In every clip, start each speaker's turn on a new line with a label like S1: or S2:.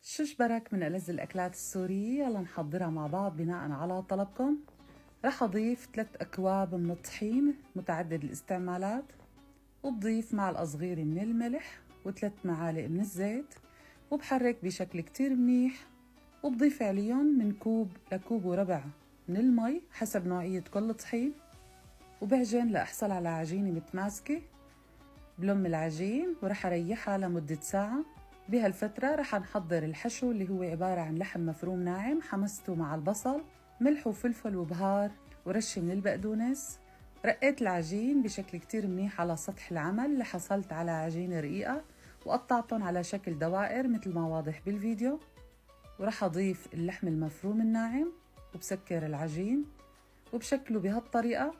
S1: شجبرك من ألذ الأكلات السورية. يلا نحضرها مع بعض بناء على طلبكم. رح أضيف 3 أكواب من الطحين متعدد الاستعمالات، وبضيف معلقة صغيرة من الملح و3 معالق من الزيت، وبحرك بشكل كتير منيح، وبضيف عليهم من كوب لكوب وربع من المي حسب نوعية كل طحين، وبعجن لأحصل على عجينة متماسكة. بلم العجين ورح أريحها لمدة ساعة. بهالفترة رح نحضر الحشو اللي هو عبارة عن لحم مفروم ناعم حمسته مع البصل، ملح وفلفل وبهار ورشة من البقدونس. رقيت العجين بشكل كتير منيح على سطح العمل لحصلت على عجينة رقيقة، وقطعتهم على شكل دوائر مثل ما واضح بالفيديو. ورح أضيف اللحم المفروم الناعم وبسكر العجين وبشكله بهالطريقة.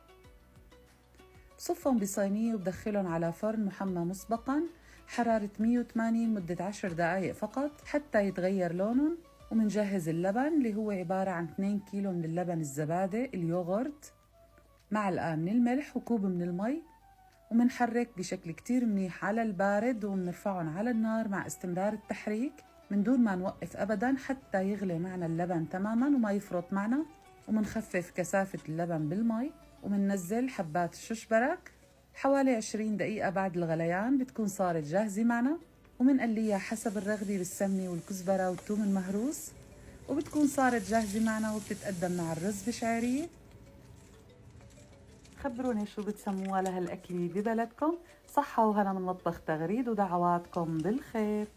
S1: بصفهم بصينية وبدخلهم على فرن محمى مسبقاً حرارة 180 لمدة 10 دقايق فقط حتى يتغير لونهم. ومنجهز اللبن اللي هو عبارة عن 2 كيلو من اللبن الزبادي اليوغورت، معلقة من الملح وكوب من المي، ومنحرك بشكل كتير منيح على البارد، ومنرفعهم على النار مع استمرار التحريك من دون ما نوقف أبداً حتى يغلي معنا اللبن تماماً وما يفرط معنا. ومنخفف كثافة اللبن بالمي، ومننزل حبات الشجبرك حوالي 20 دقيقة بعد الغليان بتكون صارت جاهزة معنا. ومنقليها حسب الرغبة بالسمنة والكزبرة والثوم المهروس، وبتكون صارت جاهزة معنا وبتتقدم مع الرز بشعرية. خبروني شو بتسموها لهالأكلة ببلدكم. صحة وهنا من مطبخ تغريد، ودعواتكم بالخير.